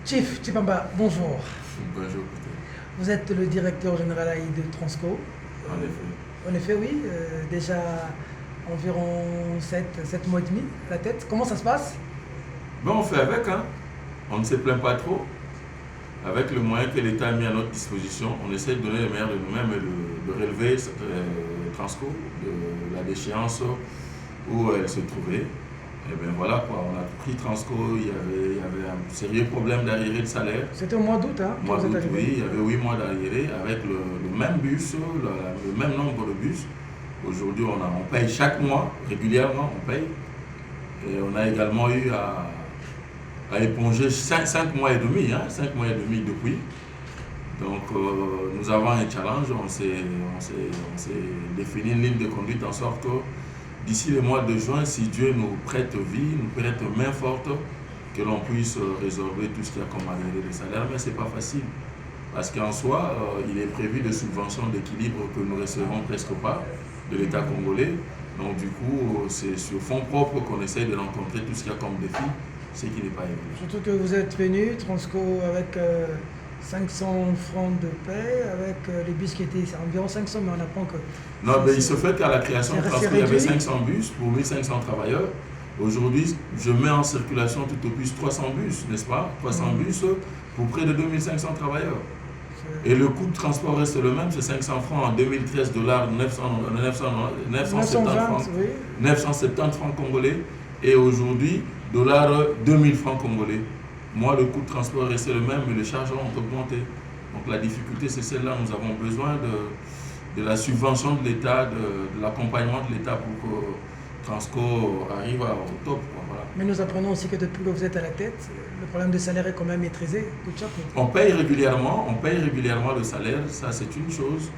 Chief Chipamba, bonjour. Bonjour. Vous êtes le directeur général AI de Transco. En effet. En effet, oui. Déjà environ 7 mois et demi à la tête. Comment ça se passe? Bon, on fait avec, hein. On ne se plaint pas trop. Avec le moyen que l'État a mis à notre disposition, on essaie de donner le meilleur de nous-mêmes et de relever Transco de la déchéance où elle se trouvait. Et bien voilà quoi, on a pris Transco, il y avait un sérieux problème d'arriéré de salaire. C'était au mois d'août, hein? Mois d'août, oui, il y avait 8 mois d'arriéré avec le même bus, le même nombre de bus. Aujourd'hui, on paye chaque mois, régulièrement, on paye. Et on a également eu à éponger 5 mois et demi, 5 mois et demi depuis. Donc nous avons un challenge, on s'est défini une ligne de conduite en sorte que d'ici le mois de juin, si Dieu nous prête vie, nous prête main forte, que l'on puisse résorber tout ce qu'il y a comme arriéré de salaire. Mais ce n'est pas facile, parce qu'en soi, il est prévu des subventions d'équilibre que nous ne recevons presque pas de l'État congolais. Donc du coup, c'est sur fonds propres qu'on essaye de rencontrer tout ce qu'il y a comme défi, ce qui n'est pas évident. Surtout que vous êtes venu, Transco, avec 500 francs de paie, avec les bus qui étaient environ 500, mais on apprend que... Non, mais il se fait qu'à la création de Transco, il y avait 500 bus pour 1500 travailleurs. Aujourd'hui, je mets en circulation tout au plus 300 bus, n'est-ce pas? 300 bus pour près de 2500 travailleurs. Et le coût de transport reste le même, c'est 500 francs en 2013 dollars, 970 francs, oui. 970 francs congolais. Et aujourd'hui, dollars 2000 francs congolais. Moi, le coût de transport reste le même, mais les charges ont augmenté. Donc la difficulté, c'est celle-là. Nous avons besoin de la subvention de l'État, de l'accompagnement de l'État pour que Transco arrive au top. Voilà. Mais nous apprenons aussi que depuis que vous êtes à la tête, le problème de salaire est quand même maîtrisé. On paye régulièrement le salaire, ça c'est une chose.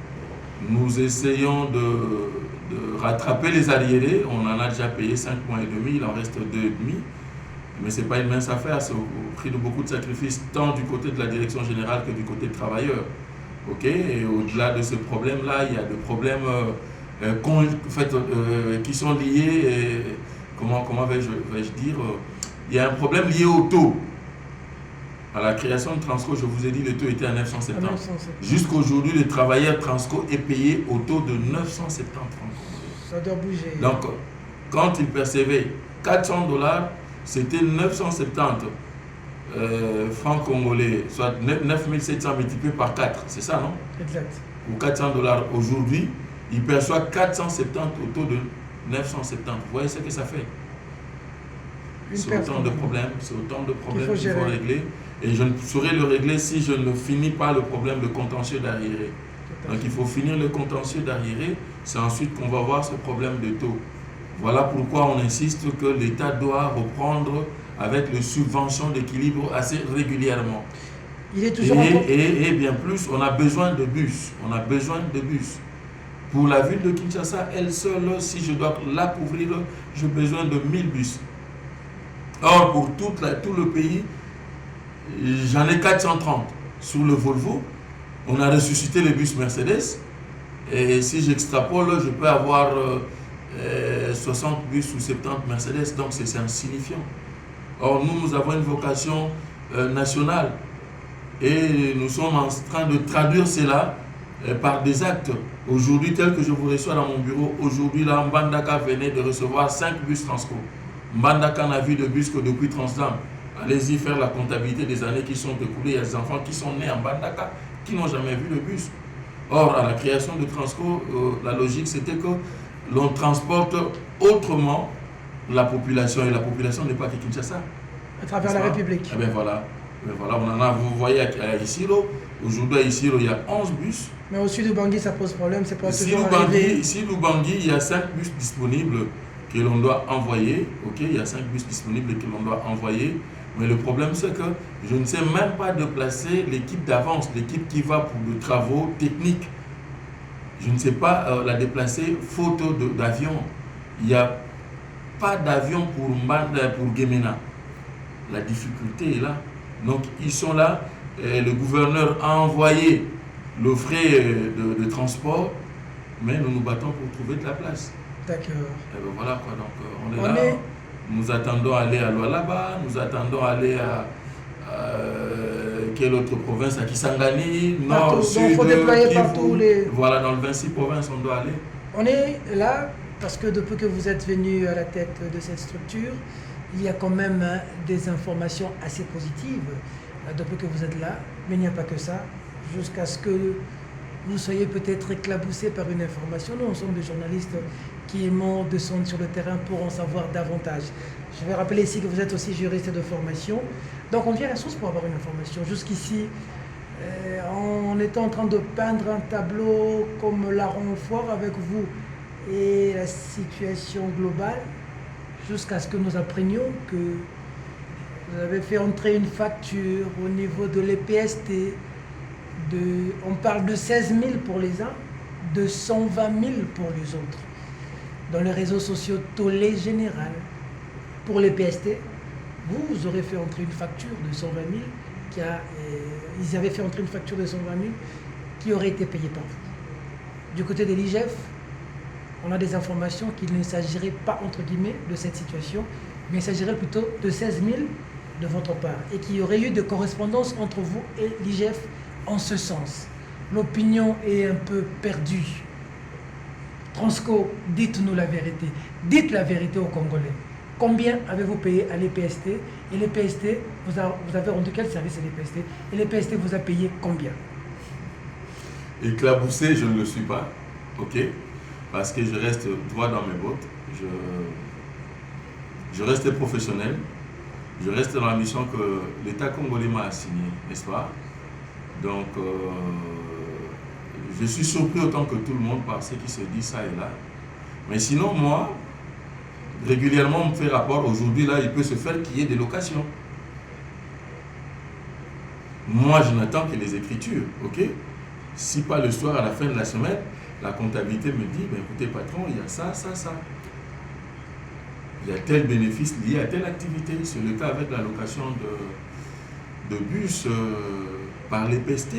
Nous essayons de rattraper les arriérés. On en a déjà payé 5 mois et demi, il en reste 2,5. Mais ce n'est pas une mince affaire, c'est au prix de beaucoup de sacrifices, tant du côté de la direction générale que du côté des travailleurs. Et au-delà de ce problème-là, il y a des problèmes qui sont liés, comment vais-je dire, il y a un problème lié au taux. À la création de Transco, je vous ai dit, le taux était à 970. Jusqu'à aujourd'hui, le travailleur Transco est payé au taux de 970 francs. Ça doit bouger. Donc, quand il percevait 400 dollars, c'était 970 francs congolais, soit 9700 multiplié par 4, c'est ça, non? Exact. Pour 400 dollars aujourd'hui, il perçoit 470 au taux de 970. Vous voyez ce que ça fait? C'est autant de problèmes, qu'il faut régler. Et je ne saurais le régler si je ne finis pas le problème de contentieux d'arriéré. Donc il faut finir le contentieux d'arriéré, c'est ensuite qu'on va voir ce problème de taux. Voilà pourquoi on insiste que l'État doit reprendre avec les subventions d'équilibre assez régulièrement. Il est toujours et bien plus, on a besoin de bus. On a besoin de bus. Pour la ville de Kinshasa, elle seule, si je dois la couvrir, j'ai besoin de 1000 bus. Or, pour tout le pays, j'en ai 430. Sur le Volvo, on a ressuscité les bus Mercedes. Et si j'extrapole, je peux avoir 60 bus ou 70 Mercedes. Donc, c'est insignifiant. Or, nous avons une vocation nationale. Et nous sommes en train de traduire cela par des actes. Aujourd'hui, tel que je vous reçois dans mon bureau, aujourd'hui, là, Mbandaka venait de recevoir 5 bus Transco. Mbandaka n'a vu de bus que depuis Transdam. Allez-y faire la comptabilité des années qui sont écoulées. Il y a des enfants qui sont nés en Mbandaka qui n'ont jamais vu de bus. Or, à la création de Transco, la logique c'était que l'on transporte autrement la population. Et la population n'est pas que Kinshasa. À travers la République. Eh bien voilà. On en a, vous voyez à Isiro, aujourd'hui à Isiro il y a 11 bus. Mais au sud de Bangui ça pose problème, c'est pas toujours arrivé. Ici au Bangui, il y a 5 bus disponibles que l'on doit envoyer. Il y a 5 bus disponibles que l'on doit envoyer. Mais le problème c'est que je ne sais même pas déplacer l'équipe d'avance, l'équipe qui va pour de travaux techniques. Je ne sais pas la déplacer faute d'avion. Il n'y a pas d'avion pour Gemena. La difficulté est là. Donc ils sont là, le gouverneur a envoyé le frais de transport, mais nous nous battons pour trouver de la place. D'accord. Et ben voilà quoi, donc on est là, nous attendons aller à Lualaba, nous attendons aller quelle autre province? À Kisangani, Partout. Nord, Donc, Sud, il faut déployer Kivu. partout les... Voilà, dans le 26 provinces, on doit aller. On est là parce que depuis que vous êtes venu à la tête de cette structure, il y a quand même des informations assez positives depuis que vous êtes là. Mais il n'y a pas que ça. Jusqu'à ce que vous soyez peut-être éclaboussé par une information. Nous, on sommes des journalistes qui aimons descendre sur le terrain pour en savoir davantage. Je vais rappeler ici que vous êtes aussi juriste de formation. Donc on vient à la source pour avoir une information. Jusqu'ici, on était en train de peindre un tableau comme Laurent Fort avec vous et la situation globale, jusqu'à ce que nous apprenions que vous avez fait entrer une facture au niveau de l'EPST. On parle de 16 000 pour les uns, de 120 000 pour les autres. Dans les réseaux sociaux, tollé général. Pour les PST, vous aurez fait entrer une facture de 120 000, ils avaient fait entrer une facture de 120 000 qui aurait été payée par vous. Du côté de l'IGF, on a des informations qu'il ne s'agirait pas, entre guillemets, de cette situation, mais il s'agirait plutôt de 16 000 de votre part, et qu'il y aurait eu de correspondance entre vous et l'IGF en ce sens. L'opinion est un peu perdue. Transco, dites-nous la vérité. Dites la vérité aux Congolais. Combien avez-vous payé à l'EPST? Et l'EPST, vous avez rendu quel service à l'EPST? Et l'EPST vous a payé combien? Éclaboussé, je ne le suis pas, ok? Parce que je reste droit dans mes bottes. Je reste professionnel. Je reste dans la mission que l'État congolais m'a assignée, n'est-ce pas? Donc, je suis surpris autant que tout le monde par ce qui se dit ça et là. Mais sinon, moi, régulièrement, on me fait rapport. Aujourd'hui, là, il peut se faire qu'il y ait des locations. Moi, je n'attends que les écritures, ok? Si pas le soir, à la fin de la semaine, la comptabilité me dit, ben, écoutez, patron, il y a ça, ça, ça. Il y a tel bénéfice lié à telle activité. C'est le cas avec la location de bus par les PST.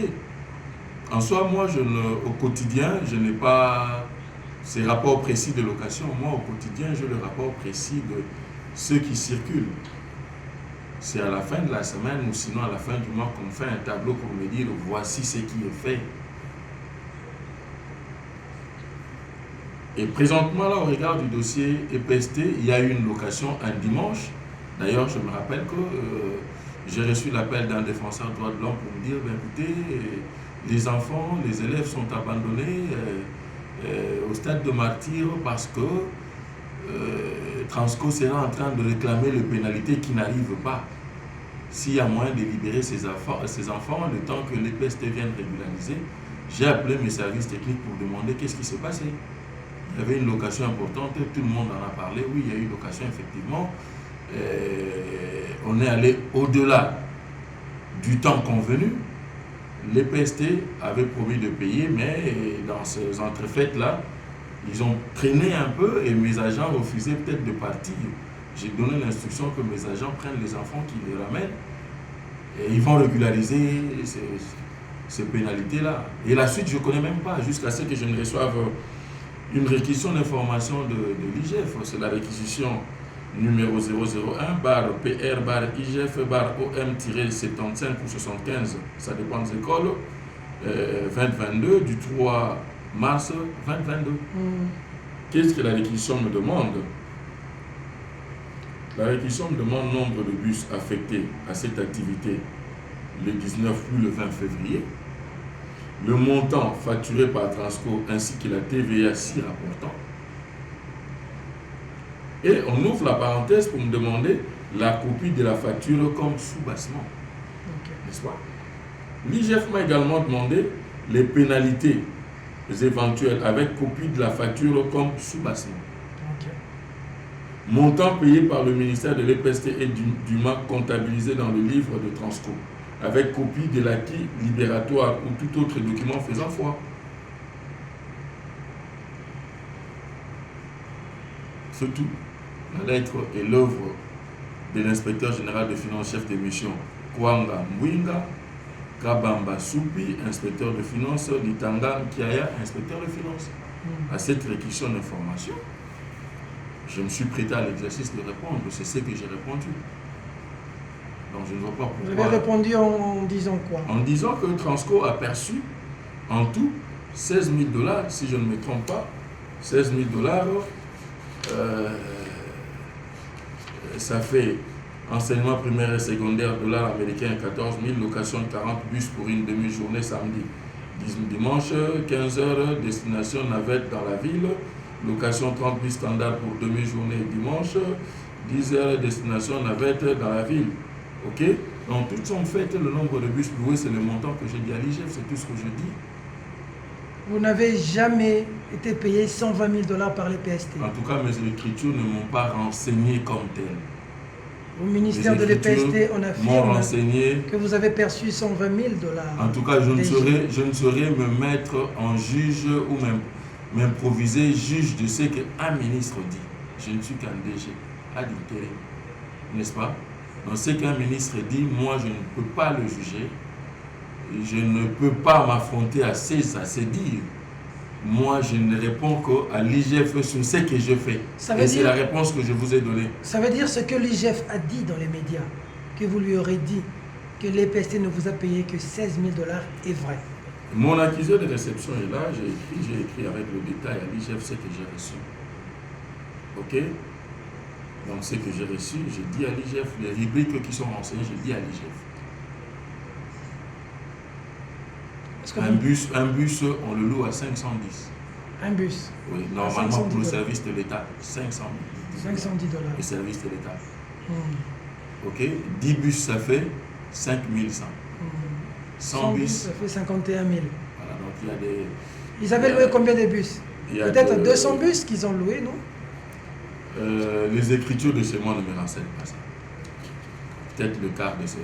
En soi, moi, au quotidien, je n'ai pas ces rapports précis de location. Moi, au quotidien, j'ai le rapport précis de ceux qui circulent. C'est à la fin de la semaine ou sinon à la fin du mois qu'on fait un tableau pour me dire voici ce qui est fait. Et présentement, là, au regard du dossier EPST, il y a eu une location un dimanche. D'ailleurs, je me rappelle que j'ai reçu l'appel d'un défenseur des droits de l'homme pour me dire, ben, écoutez, les enfants, les élèves sont abandonnés au stade de martyr parce que Transco sera en train de réclamer les pénalités qui n'arrivent pas. S'il y a moyen de libérer ces enfants, le temps que l'EPST vienne régulariser, j'ai appelé mes services techniques pour demander qu'est-ce qui s'est passé. Il y avait une location importante, tout le monde en a parlé. Oui, il y a eu une location, effectivement. On est allé au-delà du temps convenu. L'EPST avait promis de payer, mais dans ces entrefaites-là, ils ont traîné un peu et mes agents refusaient peut-être de partir. J'ai donné l'instruction que mes agents prennent les enfants qui les ramènent et ils vont régulariser ces pénalités-là. Et la suite, je ne connais même pas, jusqu'à ce que je ne reçoive une réquisition d'information de l'IGF. C'est la réquisition numéro 001-PR-IGF-OM-75 ou 75, ça dépend des écoles, 2022, du 3 mars 2022. Qu'est-ce que la réquisition me demande? La réquisition me demande nombre de bus affectés à cette activité le 19 plus le 20 février, le montant facturé par Transco ainsi que la TVA s'y rapportant. Et on ouvre la parenthèse pour me demander la copie de la facture comme sous-bassement. N'est-ce pas? L'IGF m'a également demandé les pénalités éventuelles avec copie de la facture comme sous-bassement. Montant payé par le ministère de l'EPST et du MAC comptabilisé dans le livre de Transco, avec copie de l'acquis libératoire ou tout autre document faisant foi. C'est tout. La lettre est l'œuvre de l'inspecteur général de finances, chef de mission, Kwanga Mwinga, Kabamba Soupi, inspecteur de finances, Litanga Kiaya, inspecteur de finances. À cette réquisition d'information, je me suis prêté à l'exercice de répondre. C'est ce que j'ai répondu. Donc je ne vois pas pourquoi. Vous avez répondu en disant quoi? En disant que Transco a perçu en tout 16 000 $, si je ne me trompe pas, 16 000 $, ça fait enseignement primaire et secondaire, dollars américains 14 000, location de 40 bus pour une demi-journée samedi. Dimanche, 15 heures, destination navette dans la ville, location 30 bus standard pour demi-journée dimanche, 10 heures, destination navette dans la ville. Ok? Donc, toutes sont faites, le nombre de bus loués, c'est le montant que j'ai dit à l'IGF, c'est tout ce que je dis. Vous n'avez jamais été payé 120 000 $ par les PST? En tout cas, mes écritures ne m'ont pas renseigné comme tel. Au ministère de l'EPST, on affirme que vous avez perçu 120 000 $. En tout cas, je ne saurais me mettre en juge ou même m'improviser juge de ce qu'un ministre dit. Je ne suis qu'un DG, ad interim, n'est-ce pas? Donc ce qu'un ministre dit, moi je ne peux pas le juger. Je ne peux pas m'affronter à ses dires. Moi, je ne réponds qu'à l'IGF sur ce que je fais. Et c'est la réponse que je vous ai donnée. Ça veut dire ce que l'IGF a dit dans les médias, que vous lui aurez dit que l'EPST ne vous a payé que 16 000 $ est vrai. Mon accusé de réception est là, j'ai écrit avec le détail à l'IGF ce que j'ai reçu. Ok? Donc ce que j'ai reçu, j'ai dit à l'IGF, les rubriques qui sont renseignées, j'ai dit à l'IGF. Un bus, on le loue à 510. Un bus? Oui, normalement pour le service de l'État, 510 $. Le service de l'État. Ok? 10 bus, ça fait 5100. 100 bus, ça fait 51 000. Voilà, donc il y a des... Ils avaient loué combien de bus? Peut-être 200 bus qu'ils ont loué, non? Les écritures de chez moi ne me renseignent pas ça. Peut-être le quart de ce...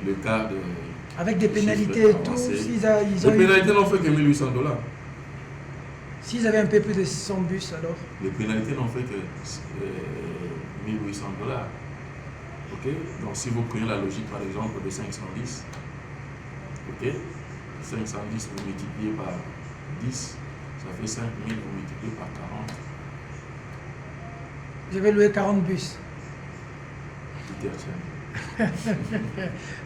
Le quart de... Avec des pénalités et tout, les pénalités n'ont fait que 1 800 $. S'ils avaient un peu plus de 100 bus, alors? Les pénalités n'ont fait que 1 800 $. Ok? Donc si vous prenez la logique par exemple de 510, ok? 510 vous multipliez par 10, ça fait 5000, vous multipliez par 40. J'avais loué 40 bus.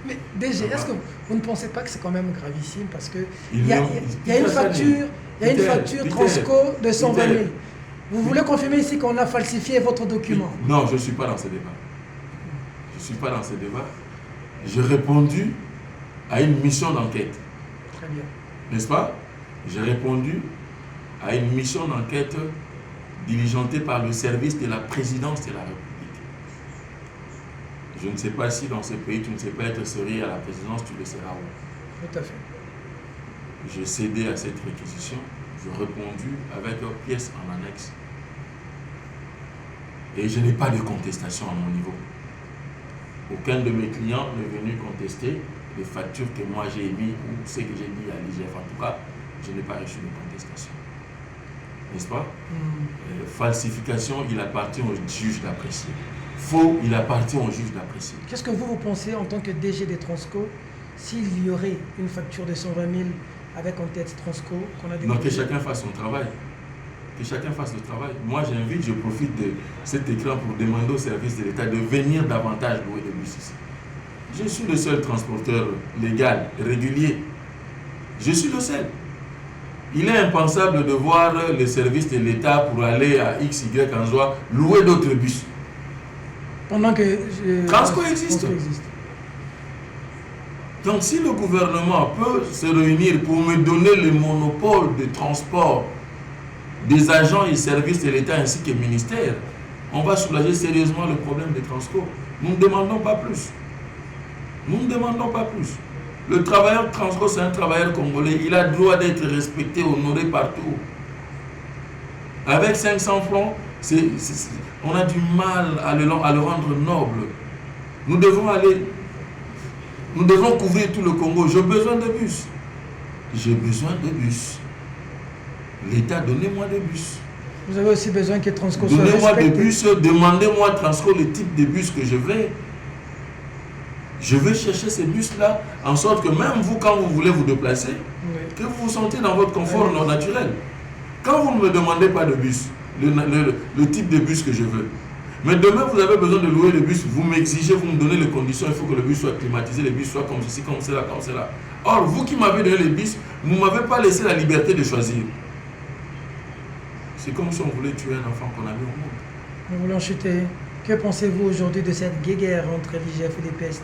Mais DG, est-ce que vous ne pensez pas que c'est quand même gravissime parce que il y a une facture Transco de 120 000. Vous voulez confirmer ici qu'on a falsifié votre document? Non, je ne suis pas dans ce débat. Je ne suis pas dans ce débat. J'ai répondu à une mission d'enquête. Très bien. N'est-ce pas? J'ai répondu à une mission d'enquête diligentée par le service de la présidence de la République. Je ne sais pas si dans ce pays, tu ne sais pas être sérieux à la présidence, tu le seras où. Tout à fait. J'ai cédé à cette réquisition, j'ai répondu avec pièce en annexe. Et je n'ai pas de contestation à mon niveau. Aucun de mes clients n'est venu contester les factures que moi j'ai émises ou ce que j'ai dit à l'IGF. En tout cas, je n'ai pas reçu de contestation. N'est-ce pas? Falsification, il appartient au juge d'apprécier. Faux, il appartient au juge d'apprécier. Qu'est-ce que vous pensez en tant que DG des Transco s'il y aurait une facture de 120 000 avec en tête Transco qu'on a Non, que chacun fasse son travail. Que chacun fasse le travail. Moi, j'invite, je profite de cet écran pour demander au service de l'État de venir davantage louer des bus ici. Je suis le seul transporteur légal, régulier. Je suis le seul. Il est impensable de voir les services de l'État pour aller à X, Y, en Zoa, louer d'autres bus. Pendant que Transco existe. Donc si le gouvernement peut se réunir pour me donner le monopole de transport des agents et services de l'État ainsi que ministères, on va soulager sérieusement le problème des Transco. Nous ne demandons pas plus. Nous ne demandons pas plus. Le travailleur Transco, c'est un travailleur congolais. Il a le droit d'être respecté, honoré partout. Avec 500 francs, on a du mal à le rendre noble. Nous devons couvrir tout le Congo. J'ai besoin de bus. J'ai besoin de bus. L'État, donnez-moi des bus. Vous avez aussi besoin que Transco soit respecté. Donnez-moi des bus, demandez-moi Transco le type de bus que je veux. Je vais chercher ces bus-là, en sorte que même vous, quand vous voulez vous déplacer, que vous vous sentez dans votre confort naturel. Quand vous ne me demandez pas de bus, le type de bus que je veux, Mais demain, vous avez besoin de louer le bus, vous m'exigez, vous me donnez les conditions, il faut que le bus soit climatisé, le bus soit comme ceci, comme cela, comme cela. Or, vous qui m'avez donné le bus, vous ne m'avez pas laissé la liberté de choisir. C'est comme si on voulait tuer un enfant qu'on a mis au monde. Nous voulons chuter. Que pensez-vous aujourd'hui de cette guéguerre entre l'IGF et les PST?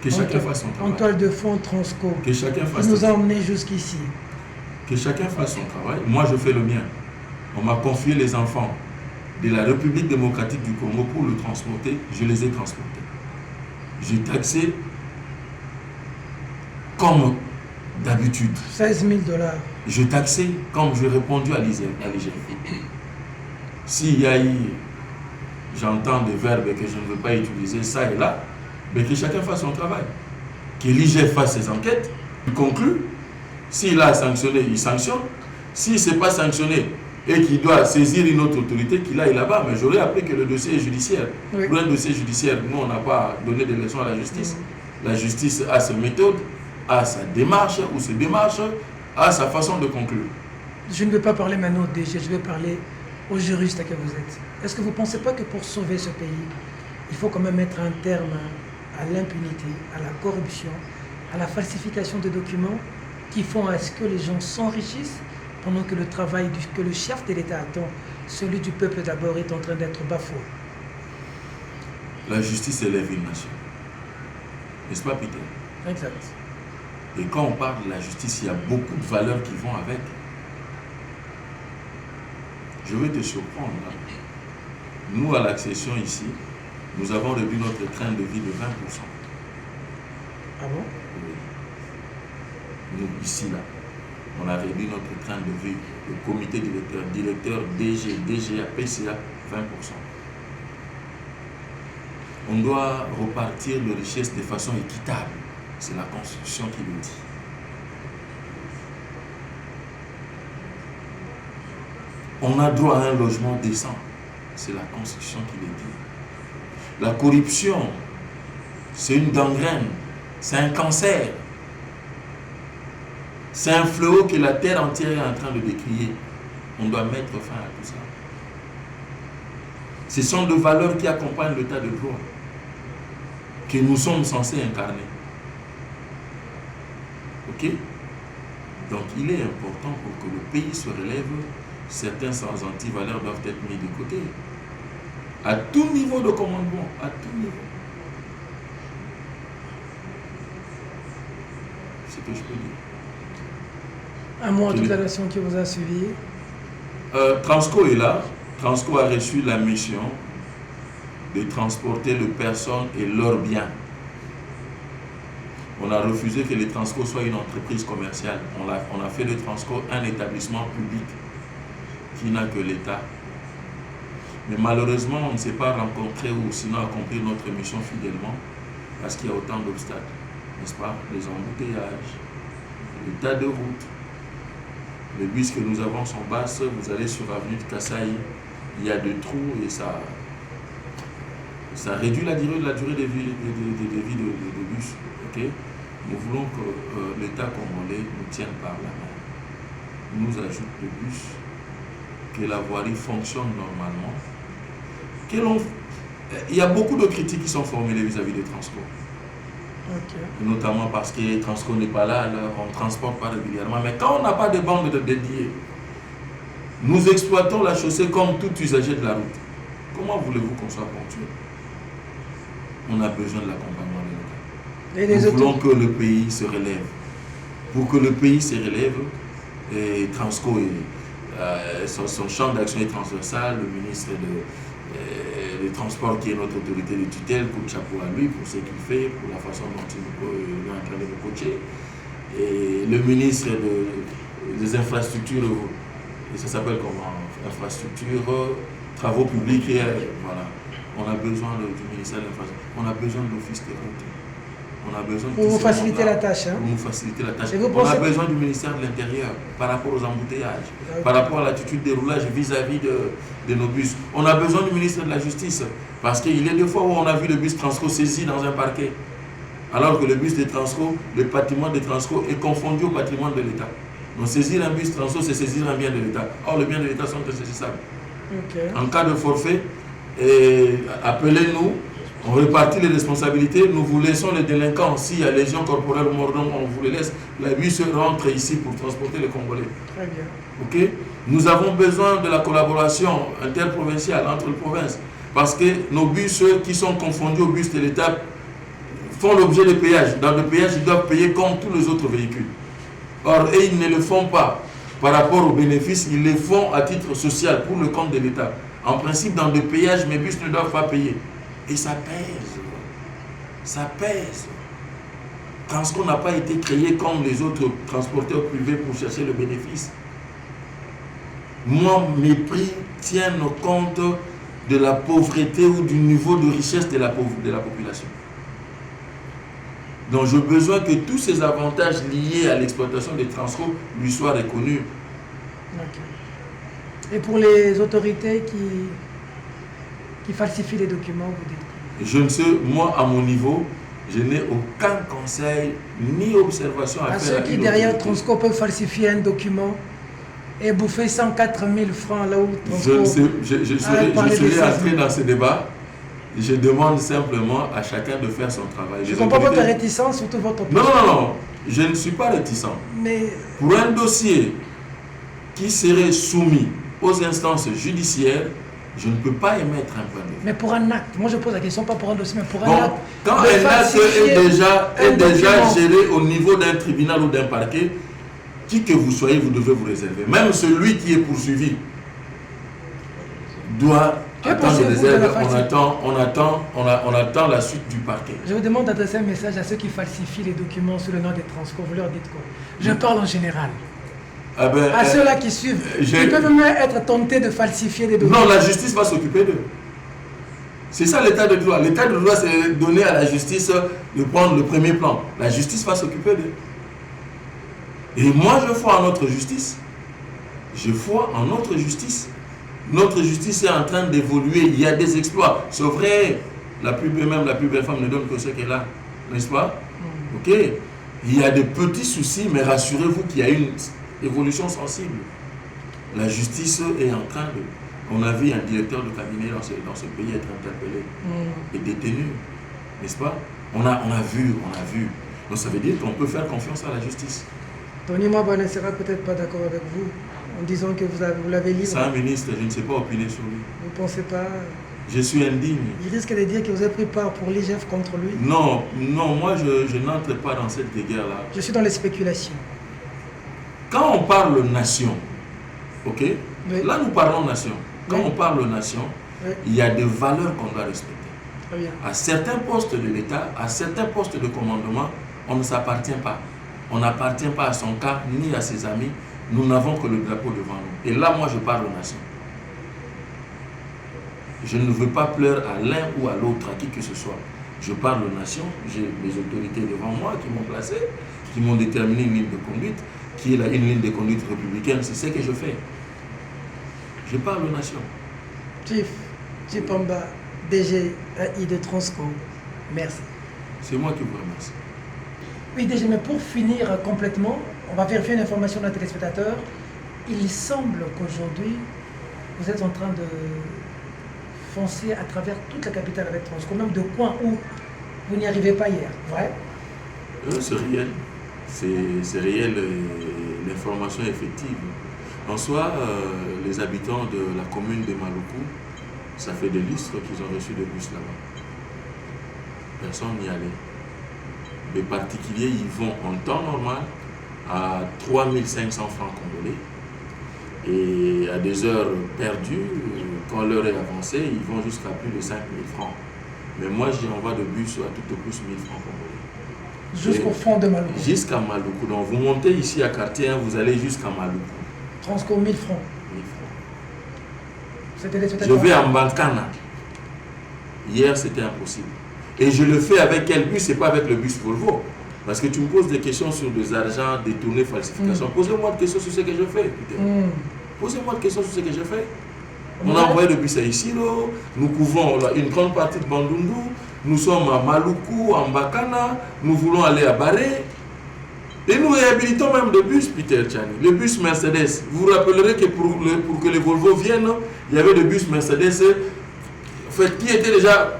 Que chacun fasse son travail. En toile de fond, Transco. Que chacun fasse qui nous a emmenés jusqu'ici. Que chacun fasse son travail. Moi, je fais le mien. On m'a confié les enfants de la République démocratique du Congo pour le transporter. Je les ai transportés. J'ai taxé comme d'habitude. 16 000 $. Je taxais comme j'ai répondu à l'IGF. S'il y a eu, j'entends des verbes que je ne veux pas utiliser, ça et là, mais que chacun fasse son travail. Que l'IGF fasse ses enquêtes, il conclut. S'il a sanctionné, il sanctionne. S'il ne s'est pas sanctionné et qu'il doit saisir une autre autorité, qu'il aille là-bas. Mais j'aurais appris que le dossier est judiciaire. Oui. Pour un dossier judiciaire, nous, on n'a pas donné de leçons à la justice. La justice a ses méthodes, a sa démarche ou ses démarches, a sa façon de conclure. Je ne vais pas parler maintenant au DG, je vais parler aux juristes que vous êtes. Est-ce que vous ne pensez pas que pour sauver ce pays, il faut quand même mettre un terme à l'impunité, à la corruption, à la falsification de documents qui font à ce que les gens s'enrichissent pendant que le travail que le chef de l'État attend, celui du peuple d'abord, est en train d'être bafoué? La justice élève une nation. N'est-ce pas, Peter? Exact. Et quand on parle de la justice, il y a beaucoup de valeurs qui vont avec. Je vais te surprendre. Nous, à l'accession ici, nous avons réduit notre train de vie de 20%. Ah bon? Oui. Nous, ici, là, on a réduit notre train de vie, le comité directeur, DG, DGA, PCA, 20%. On doit repartir de richesse de façon équitable. C'est la Constitution qui le dit. On a droit à un logement décent. C'est la Constitution qui le dit. La corruption, c'est une gangrène, c'est un cancer. C'est un fléau que la terre entière est en train de décrier. On doit mettre fin à tout ça. Ce sont des valeurs qui accompagnent l'état de droit, que nous sommes censés incarner. Ok? Donc il est important pour que le pays se relève, certains sans anti-valeurs doivent être mis de côté. À tout niveau de commandement, à tout niveau. C'est ce que je peux dire. Un mot à toute la nation qui vous a suivi. Transco est là. Transco a reçu la mission de transporter les personnes et leurs biens. On a refusé que les Transco soient une entreprise commerciale. On a fait de Transco un établissement public qui n'a que l'État. Mais malheureusement, on ne s'est pas rencontré ou sinon accompli notre mission fidèlement parce qu'il y a autant d'obstacles, n'est-ce pas? Les embouteillages, l'état de route. Les bus que nous avons sont basses, vous allez sur l'avenue de Kassaï, il y a des trous et ça réduit la durée de vie de bus. Okay? Nous voulons que l'État congolais nous tienne par la main, nous ajoute le bus, que la voirie fonctionne normalement. Il y a beaucoup de critiques qui sont formulées vis-à-vis des Transco. Okay. Notamment parce que Transco n'est pas là, alors on ne transporte pas régulièrement. Mais quand on n'a pas de bande dédiée, nous exploitons la chaussée comme tout usager de la route. Comment voulez-vous qu'on soit ponctuel? On a besoin de l'accompagnement de l'État. Nous voulons que le pays se relève. Pour que le pays se relève, et Transco, son champ d'action est transversal, le ministre des Transports qui est notre autorité de tutelle, coup de chapeau à lui pour ce qu'il fait, pour la façon dont il est en train de nous coacher. Et le ministre des infrastructures, et ça s'appelle comment? Infrastructures, travaux publics, et voilà. On a besoin du ministère de l'infrastructure, on a besoin de l'office de route. On a besoin de pour vous faciliter la tâche. Hein? Pour nous faciliter la tâche. On a besoin du ministère de l'Intérieur par rapport aux embouteillages, par rapport à l'attitude des roulages vis-à-vis de nos bus. On a besoin du ministre de la Justice parce qu'il y a des fois où on a vu le bus Transco saisi dans un parquet. Alors que le bus de Transco, le patrimoine de Transco est confondu au patrimoine de l'État. Donc saisir un bus Transco, c'est saisir un bien de l'État. Or, les biens de l'État sont insaisissables. Okay. En cas de forfait, appelez-nous, on répartit les responsabilités, nous vous laissons les délinquants. S'il y a lésion corporelle ou mordant, on vous les laisse. La bus rentre ici pour transporter les Congolais. Très bien. Ok? Nous avons besoin de la collaboration interprovinciale entre les provinces. Parce que nos bus qui sont confondus aux bus de l'État font l'objet de péages. Dans le péage, ils doivent payer comme tous les autres véhicules. Or, ils ne le font pas par rapport aux bénéfices, ils le font à titre social pour le compte de l'État. En principe, dans le péage, mes bus ne doivent pas payer. Et ça pèse. Ça pèse. Transco n'a pas été créé comme les autres transporteurs privés pour chercher le bénéfice. Moi, mes prix tiennent compte de la pauvreté ou du niveau de richesse de la population. Donc, j'ai besoin que tous ces avantages liés à l'exploitation des Transco lui soient reconnus. Okay. Et pour les autorités qui falsifient les documents, vous dites? Je ne sais, moi, à mon niveau, je n'ai aucun conseil ni observation à faire. Ceux qui, derrière Transco, peuvent falsifier un document et bouffer 104 000 francs là où Transco... Je serai entré dans ce débat. Je demande simplement à chacun de faire son travail. Je ne comprends pas votre réticence, surtout votre opinion. Non, je ne suis pas réticent. Mais... Pour un dossier qui serait soumis aux instances judiciaires, je ne peux pas émettre un point de vue. Mais pour un acte, moi je pose la question, pas pour un dossier, mais pour un acte. Quand un acte est déjà géré au niveau d'un tribunal ou d'un parquet, qui que vous soyez, vous devez vous réserver. Même celui qui est poursuivi doit attendre des réserves. On attend la suite du parquet. Je vous demande d'adresser un message à ceux qui falsifient les documents sous le nom des Transco. Vous leur dites quoi? Je parle en général. À ceux-là qui suivent, ils peuvent même être tentés de falsifier des documents. Non, la justice va s'occuper d'eux. C'est ça l'état de droit. L'état de droit, c'est donner à la justice de prendre le premier plan. La justice va s'occuper d'eux. Et moi, je crois en notre justice. Je crois en notre justice. Notre justice est en train d'évoluer. Il y a des exploits. C'est vrai, la plus belle femme ne donne que ce qu'elle a. N'est-ce pas? Ok. Il y a des petits soucis, mais rassurez-vous qu'il y a une évolution sensible. La justice est en train de... On a vu un directeur de cabinet dans ce pays être interpellé et détenu. N'est-ce pas? On a vu. Donc ça veut dire qu'on peut faire confiance à la justice. Tony Mwaba ne sera peut-être pas d'accord avec vous en disant que vous l'avez libre. C'est un ministre, je ne sais pas opiner sur lui. Vous ne pensez pas? Je suis indigne. Il risque de dire que vous avez pris part pour l'IGF contre lui. Non, moi je n'entre pas dans cette guerre-là. Je suis dans les spéculations. Quand on parle nation, ok? Oui. Là nous parlons nation. Quand on parle nation, il y a des valeurs qu'on doit respecter. Très bien. À certains postes de l'État, à certains postes de commandement, on ne s'appartient pas. On n'appartient pas à son cas ni à ses amis. Nous n'avons que le drapeau devant nous. Et là, moi, je parle aux nations. Je ne veux pas pleurer à l'un ou à l'autre, à qui que ce soit. Je parle aux nations. J'ai mes autorités devant moi qui m'ont placé, qui m'ont déterminé une ligne de conduite, qui est une ligne de conduite républicaine. C'est ce que je fais. Je parle aux nations. Chief Tshipamba, DGI de Transco, merci. C'est moi qui vous remercie. Oui, DG, mais pour finir complètement, on va vérifier une information de nos téléspectateurs. Il semble qu'aujourd'hui, vous êtes en train de foncer à travers toute la capitale avec Transco, même de coins où vous n'y arrivez pas hier, vrai? C'est réel. C'est réel, l'information est effective. En soi, les habitants de la commune de Maluku, ça fait des lustres qu'ils ont reçu des bus là-bas. Personne n'y allait. Les particuliers y vont en temps normal à 3500 francs congolais. Et à des heures perdues, quand l'heure est avancée, ils vont jusqu'à plus de 5000 francs. Mais moi, j'y envoie de bus à tout au plus 1000 francs congolais. Jusqu'au fond de Maluku? Jusqu'à Maluku. Donc vous montez ici à Quartier 1, vous allez jusqu'à Maluku. Transco 1000 francs. 1000 francs. Je vais à Mbankana. Hier, c'était impossible. Et je le fais avec quel bus? Ce n'est pas avec le bus Volvo. Parce que tu me poses des questions sur des argents détournés, falsification. Posez-moi des questions sur ce que je fais. Posez-moi des questions sur ce que je fais. On a envoyé le bus à Isiro. Nous couvrons une grande partie de Bandundu. Nous sommes à Maluku, à Mbakana. Nous voulons aller à Baré. Et nous réhabilitons même des bus, Peter Tchani. Le bus Mercedes. Vous vous rappellerez que pour que les Volvo viennent, il y avait des bus Mercedes fait, qui était déjà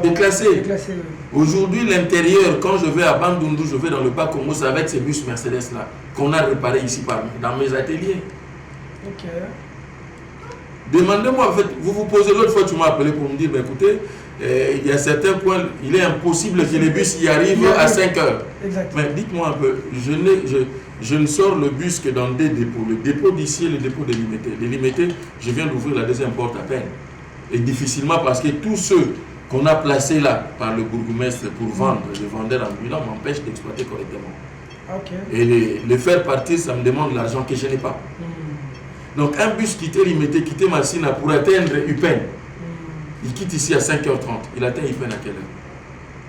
déclassé. Aujourd'hui, l'intérieur, quand je vais à Bandundu, je vais dans le bas Congo, c'est avec ces bus Mercedes-là, qu'on a réparé ici dans mes ateliers. Ok. Demandez-moi, en fait, vous vous posez l'autre fois, tu m'as appelé pour me dire, ben, écoutez, il y a certains points, il est impossible que les bus y arrivent à 5 heures. Exactement. Mais dites-moi un peu, je ne sors le bus que dans des dépôts. Le dépôt d'ici et le dépôt des Limités. Les Limités, je viens d'ouvrir la deuxième porte à peine. Et difficilement parce que tous ceux qu'on a placés là par le bourgmestre pour vendre, les vendeurs ambulants m'empêchent d'exploiter correctement. Okay. Et les faire partir, ça me demande l'argent que je n'ai pas. Donc un bus quitté Limité, quitté Massina pour atteindre Upen, il quitte ici à 5h30. Il atteint Upen à quelle heure?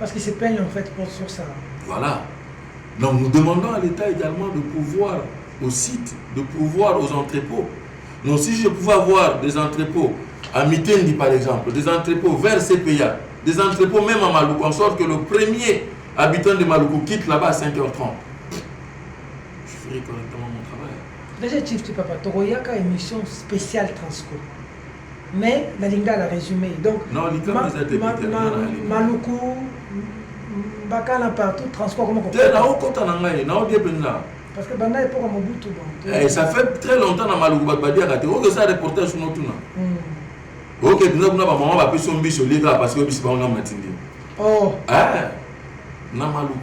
Parce qu'il se peigne en fait sur ça. Voilà. Donc nous demandons à l'État également de pouvoir au site, de pouvoir aux entrepôts. Donc si je pouvais avoir des entrepôts à Mitendi par exemple, des entrepôts vers CPA, des entrepôts même à Maluku, en sorte que le premier habitant de Maluku quitte là-bas à 5h30. Je ferai correctement mon travail. Déjà, Chief Papa, tu as une émission spéciale Transco. Mais la Linga l'a résumé. Donc, non, Maluku, Bakana partout, Transco, comment on peut parce que Banda est pour Mobutu. Ça fait très longtemps dans Maluku, que ça reportage sur notre tour. Ok, nous avons maman va son bis au Liga parce que bis on a matindi. Oh. Ah. Na Maluku.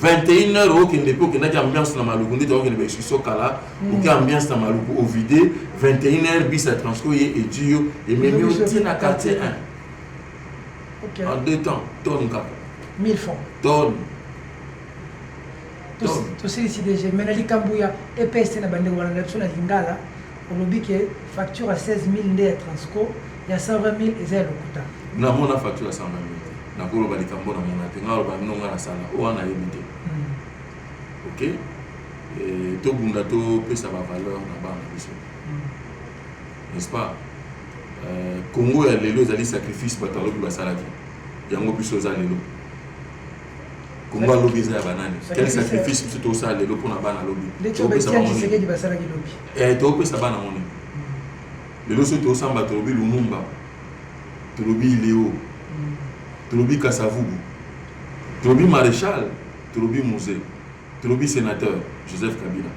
21h au Kendepo qui n'a ambiance na Maluku, dit au Kendepo sur Kala, ou qui ambiance na Maluku au vide, 21h bis à Transco et Dio et même au Tina quartier 1. OK. En 2 temps, tonne cap. 1000 francs. Tonne. Tout c'est ici déjà. Mais la Likambouya EPS na bande wana na na Lingala. On oublie que facture à 16 000 ndé à Transco, il y a 120 000 et c'est le coût. Na mona facture à 120 000. Na kolo ba likambo na mona te ngalo ba minonga na sala o ana yebite. OK? Et to bunda to pesa ba valeur na ba na biso. N'est-ce pas? Congo ya lelo ezali sacrifice batalo bi basalaki. Yango biso za lelo. Congo lobi za banani. Quel sacrifice biso to sa lelo pona bana lobi. To pesa ba di basalaki lobi. To pesa bana moni. Lelo so to samba to lobi Lumumba. To lobi Léo. To lobi Kasavubu. To lobi Maréchal, to lobi Musée. To lobi sénateur Joseph Kabila.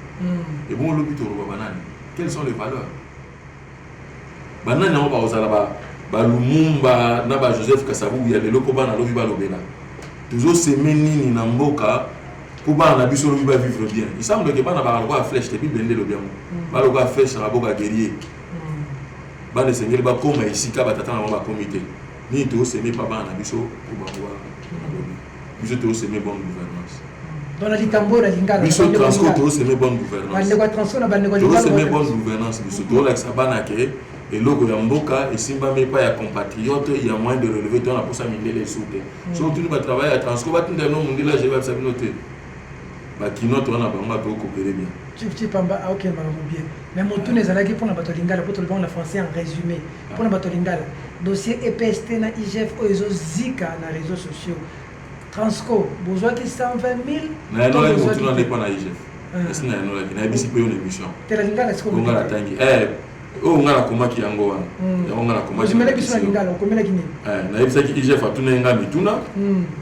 Et bon lobi to lobi banani. Quelles sont les valeurs? Banani on va osala ba Lumumba na ba Joseph Kasavubu ya lelo ko bana lobi ba lobela. Toujours semer nini na mboka pour bana biso lobi ba vivre bien. Il semble que bana ba ba flèche te bi bende lo bien. Ba lo ba flèche na boka guerrier. Bana sengeli ba koma ici ka batata na ba comité. Ni to semer pa bana biso pour ba wa. Biso to semer bonne gouvernance. Dans la Likambo la Lingala. Biso Transco to semer bonne gouvernance. Ba Transco na ba nego Lingala. To semer bonne gouvernance biso to la sabana ke et logo ya mboka et simba me pas ya compatriote il y a moyen de relever dans la pour ça mindele soute so tu va travailler à Transco va tindre no mundila je vais savoir noter ba kinoto na bango to coopérer bien tu pamba OK maman bien mais mon tourne ezalaki pour na bato lingala pour le en français en résumé pour na bato lingala dossier EPST na IGF ozo zika na réseaux sociaux Transco besoin qui 120 000 na no la mutu na pas na IGF est-ce na no la na bisi pe une émission te la lingala est-ce que on va tangi on a koma ki yango wana yango na koma je me lève sur la lingala on commet la Guinée na yebisa ki IGF atuna nga mituna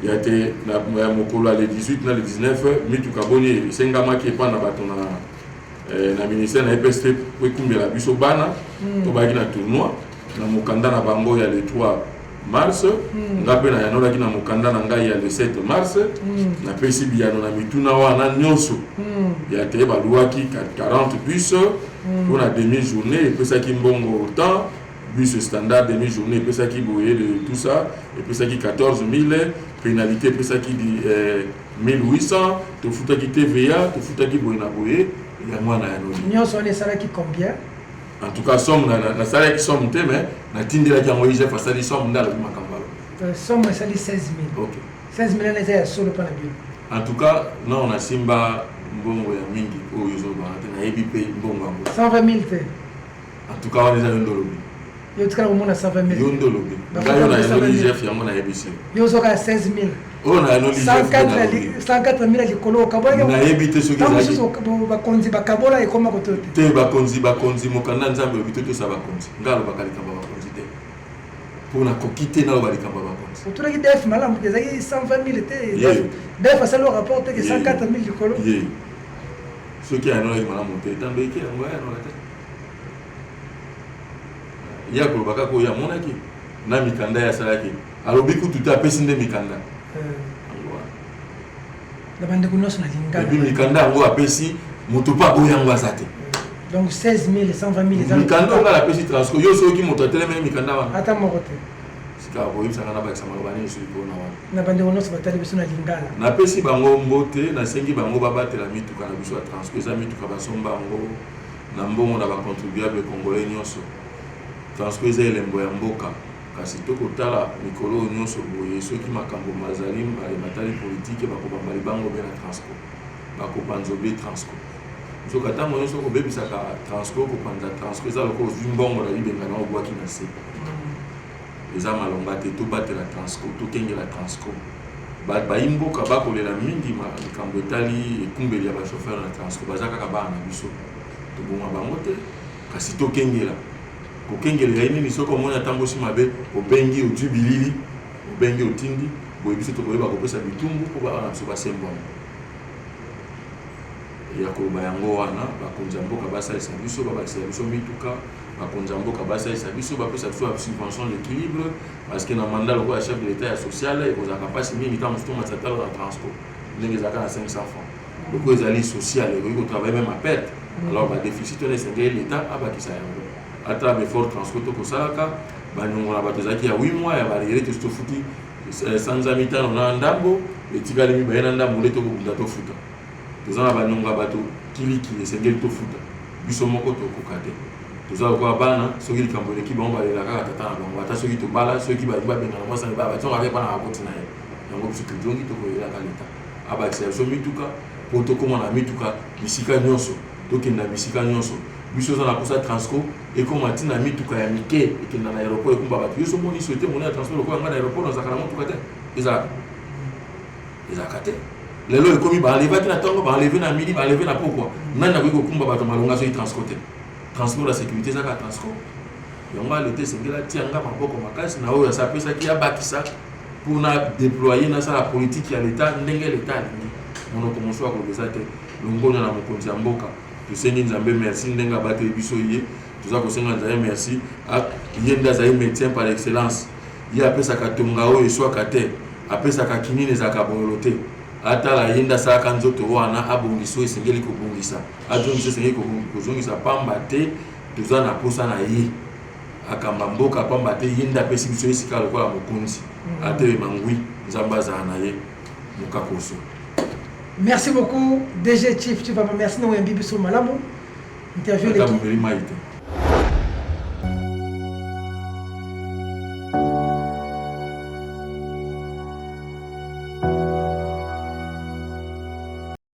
ya te na mokolo le 18 na le 19 mituka boni sengama ki pa na bato na ministère na EPST po kumbela biso bana to baki na tournoi na mokanda na bango ya le 3 mars ngape na yanola ki na mokanda na ngai ya le 7 mars na pesi biyano na mituna wana nyonso ya te baluaki 40 bus pour la demi-journée et puis ça qui mbongo autant bus standard demi-journée et puis ça qui boyé de tout ça et puis ça qui 14 000 pénalité et puis ça qui dit 1800 te fouta qui TVA te fouta qui boyé na boyé il y a moi na yanoli nyonso on est ça qui combien en tout cas somme na ça qui somme te mais na tindela qui envoyé j'ai fait ça somme ndala bi makambalo somme ça dit 16 000 OK 16 000 na solo pas na bio en tout cas non on a simba mbongo ya mingi oyo zo ba na yebi pe mbongo ngo 120 000 te en tout cas on les a ndolobi yo tukala ko mona 120 000 yo ndolobi ngayo na yango IGF yango na yebisi yo zo ka 16 000 oh na yango IGF 104 000 likolo kabola na yebite soki ezali ba konzi ba kabola e koma ko te ba konzi mokanda nzambe bito to sa ba konzi ngalo bakalika ba konzi te pour la quitter na bali kamba ba pour tout le def malam que zaki 120 000 était def ça le rapporte que 104 000 du colo ceux qui ont eu malam monté tant de qui on va na tête ya ko baka ko ya monaki na mikanda ya salaki alobi ku tout a pesi nde mikanda la bande ko noso na lingala bi mikanda ngo apesi mutu pa oyango azate donc 16 000 120 000 mikanda nga la pesi transco yo so ki moto teleme mikanda wana ata mokote sika bo yimsa na ba sama bani so ko na wana na bande ko noso batali biso na lingala na pesi bango mbote na sengi bango babatela mituka na biso ya transco za mituka basomba ngo na mbongo na ba contribuable congolais nyonso transco za elembo ya mboka kasi tokotala mikolo nyonso boye soki makambo mazalim ale matali politique bakobambali bango be na transco bakopanzobe transco soka tango nyonso kobebisaka transco kopanza transco eza loko ozwi mbongo na libenga na obwaki na se eza malonga te tobatela transco tokengela transco bayimboka bakolela mingi likambo etali ekumbeli ya bachauffeur na transco baza kaka bana na biso tobonga bango te kasi tokengela kokengela nini soko omona ntango si mabe obengi ojubilili obengi otindi boye biso tokoyeba kopesa bitumbu mpo bana biso basembwana ya koloba yango wana bakonzi ya mboka basalisa biso babakisela biso mituka bakonzi ya mboka basalisa biso bapesa biso ya subvention d'équilibre parce que na mandat lokola chef de l'état ya social ekozalaka mpasi mingi ntango mosu tomatisa talo na transport ndenge ezalaka na 500 francs loko ezali social ekoki kotravaille même à perte alors badéficit wana esengeli l'état abakisa yango ata befort transport tokosalaka baniongo na bato ezalaki ya 8 mois ya barriere tosi tofuti sanza mitano na ndambo etikali mibale na ndambo nde tokobunda tofuta toza na baniongo ya bato kilikili esengeli tofuta biso moko tokoka te toza lokola bana soki likambo eleki bango balela kaka tata na bango ata soki tobala soki babengana mwasana bationga pe bana bakoti na ye yango biso tozongi tokoyelaka leta abakisa biso mituka mpo tokóma na mituka bisika nyonso tokenda bisika nyonso biso oza na posa transco ekóma ntina mituka ya mike ekenda na aéroport ekumba bato yo so moni souhaite moni ya transport lokola ngai na aéroport nazalaka na motuka te ezalaka te lelo ekomi baenlevaki na ntongo baenleve na midi baenleve na pokwa nani nakoki kokumba bato malonga soki transport te transport ya sécurité ezaka transport yango alete esengeli atianga maboko makasi na oyo asapesaki abakisa mpona déployer nasala politique ya leta ndenge leta alingi monoko mosusu akoloba eza te longonya na mokonzi ya mboka tosengi nzambe merci ndenge abateli biso ye toza kosenga nzambe merci ye nde azali médecin par excellence ye apesaka tonga oyo eswaka te apesaka kinini ezalaka boyolo te atala ye nde asalaka nzoto wana abongisa oyo esengeli kobongisa azongisa esengeli kozongisa pamba te toza na posa na ye akamba mboka pamba te ye nde apesi biso esika lokola mokonzi atelema ngwi nzambe azala na ye mokakoso. Merci beaucoup DG Chief Chibaba, merci na oyambi biso malamu interview l'équipe.